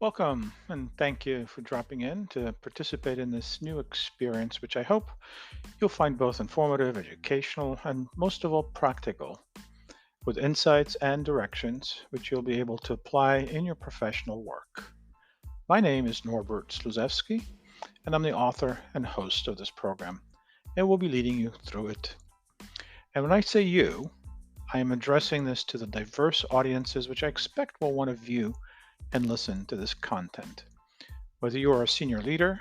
Welcome, and thank you for dropping in to participate in this new experience, which I hope you'll find both informative, educational, and most of all practical, with insights and directions which you'll be able to apply in your professional work. My name is Norbert Sluzewski, and I'm the author and host of this program, and will be leading you through it. And when I say you, I am addressing this to the diverse audiences which I expect will want to view and listen to this content. Whether you are a senior leader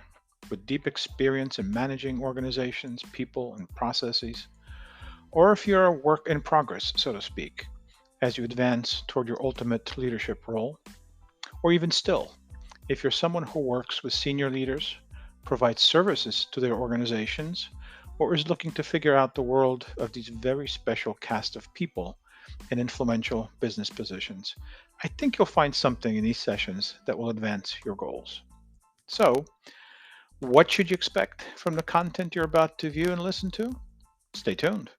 with deep experience in managing organizations, people, and processes, or if you're a work in progress, so to speak, as you advance toward your ultimate leadership role, or even still, if you're someone who works with senior leaders, provides services to their organizations, or is looking to figure out the world of these very special cast of people in influential business positions, I think you'll find something in these sessions that will advance your goals. So, what should you expect from the content you're about to view and listen to? Stay tuned.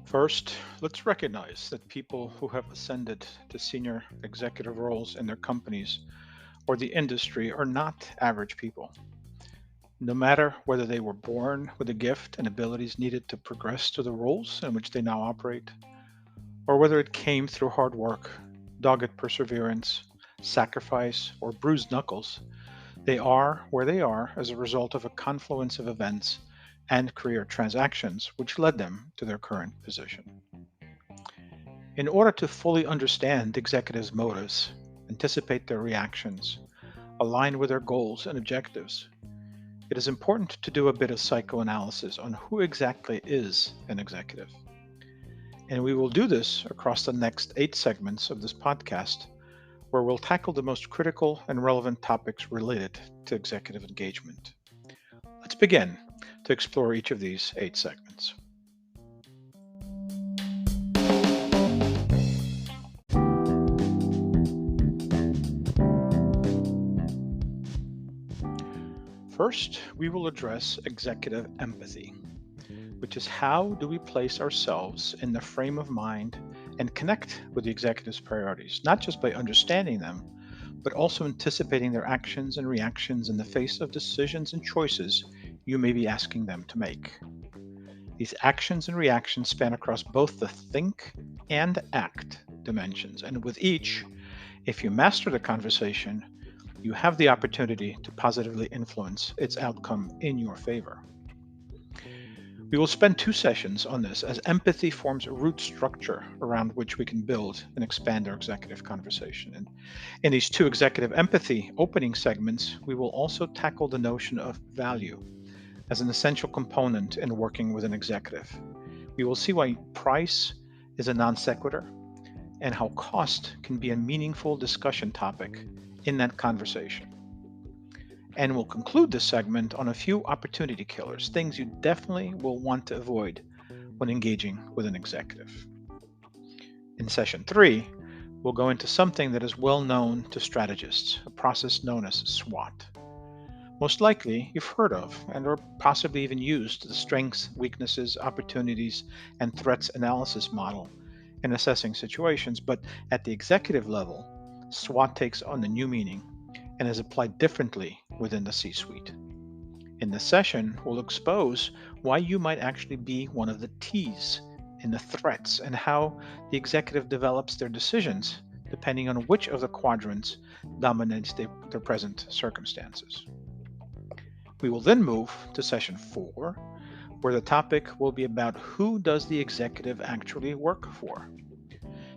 First, let's recognize that people who have ascended to senior executive roles in their companies or the industry are not average people. No matter whether they were born with the gift and abilities needed to progress to the roles in which they now operate, or whether it came through hard work, dogged perseverance, sacrifice, or bruised knuckles, they are where they are as a result of a confluence of events and career transactions which led them to their current position. In order to fully understand executives' motives, anticipate their reactions, align with their goals and objectives, it is important to do a bit of psychoanalysis on who exactly is an executive. And we will do this across the next 8 segments of this podcast, where we'll tackle the most critical and relevant topics related to executive engagement. Let's begin to explore each of these 8 segments. First, we will address executive empathy, which is how do we place ourselves in the frame of mind and connect with the executive's priorities, not just by understanding them, but also anticipating their actions and reactions in the face of decisions and choices you may be asking them to make. These actions and reactions span across both the think and act dimensions, and with each, if you master the conversation, you have the opportunity to positively influence its outcome in your favor. We will spend 2 sessions on this as empathy forms a root structure around which we can build and expand our executive conversation. And in these 2 executive empathy opening segments, we will also tackle the notion of value as an essential component in working with an executive. We will see why price is a non sequitur and how cost can be a meaningful discussion topic in that conversation. And we'll conclude this segment on a few opportunity killers, things you definitely will want to avoid when engaging with an executive. In session 3, we'll go into something that is well known to strategists, a process known as SWOT. Most likely, you've heard of and or possibly even used the strengths, weaknesses, opportunities, and threats analysis model in assessing situations, but at the executive level, SWOT takes on a new meaning and is applied differently within the C suite. In this session, we'll expose why you might actually be one of the T's in the threats and how the executive develops their decisions depending on which of the quadrants dominates their present circumstances. We will then move to session 4, where the topic will be about who does the executive actually work for.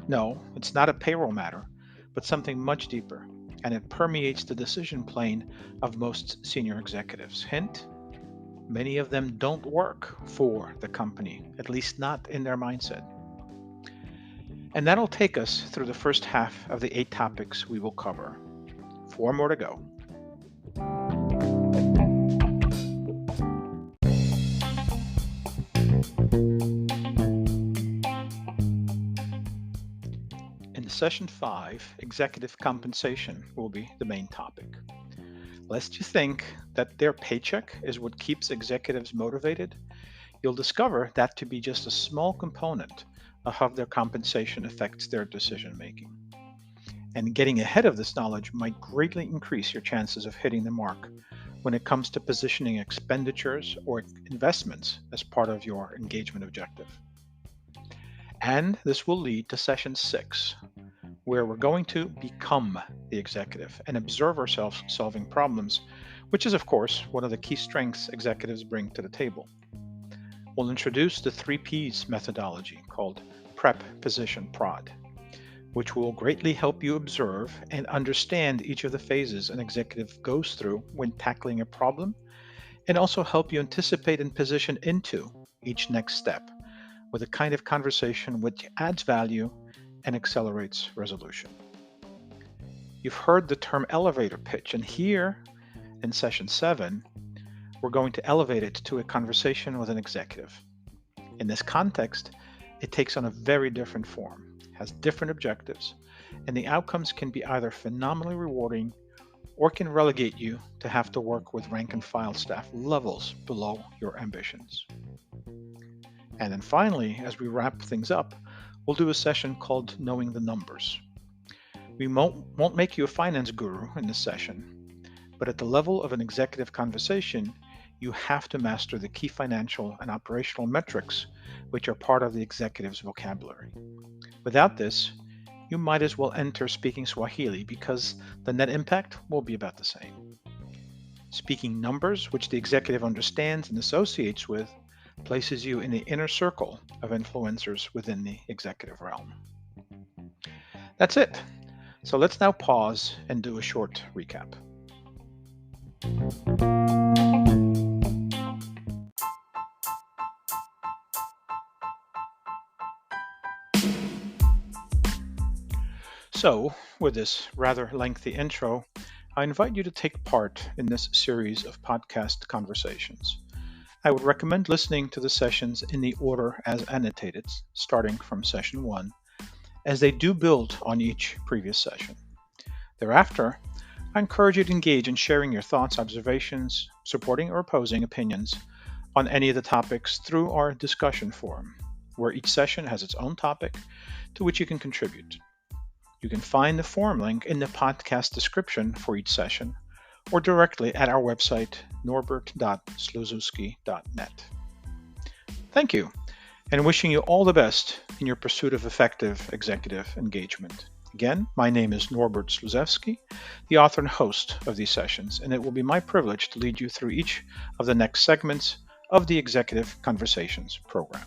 No, it's not a payroll matter, but something much deeper, and it permeates the decision plane of most senior executives. Hint, many of them don't work for the company, at least not in their mindset. And that'll take us through the first half of the 8 topics we will cover. 4 more to go. In session 5, executive compensation will be the main topic. Lest you think that their paycheck is what keeps executives motivated, you'll discover that to be just a small component of how their compensation affects their decision making. And getting ahead of this knowledge might greatly increase your chances of hitting the mark when it comes to positioning expenditures or investments as part of your engagement objective. And this will lead to session 6, where we're going to become the executive and observe ourselves solving problems, which is, of course, one of the key strengths executives bring to the table. We'll introduce the 3 Ps methodology called Prep, Position, Prod, which will greatly help you observe and understand each of the phases an executive goes through when tackling a problem, and also help you anticipate and position into each next step with a kind of conversation which adds value and accelerates resolution. You've heard the term elevator pitch, and here in session 7, we're going to elevate it to a conversation with an executive. In this context, it takes on a very different form, has different objectives, and the outcomes can be either phenomenally rewarding or can relegate you to have to work with rank and file staff levels below your ambitions. And then finally, as we wrap things up, we'll do a session called Knowing the Numbers. We won't make you a finance guru in this session, but at the level of an executive conversation, you have to master the key financial and operational metrics which are part of the executive's vocabulary. Without this, you might as well enter speaking Swahili because the net impact will be about the same. Speaking numbers, which the executive understands and associates with, places you in the inner circle of influencers within the executive realm. That's it. So let's now pause and do a short recap. So, with this rather lengthy intro, I invite you to take part in this series of podcast conversations. I would recommend listening to the sessions in the order as annotated, starting from session 1, as they do build on each previous session. Thereafter, I encourage you to engage in sharing your thoughts, observations, supporting or opposing opinions on any of the topics through our discussion forum, where each session has its own topic to which you can contribute. You can find the forum link in the podcast description for each session, or directly at our website, norbert.sluszewski.net. Thank you, and wishing you all the best in your pursuit of effective executive engagement. Again, my name is Norbert Sluszewski, the author and host of these sessions, and it will be my privilege to lead you through each of the next segments of the Executive Conversations program.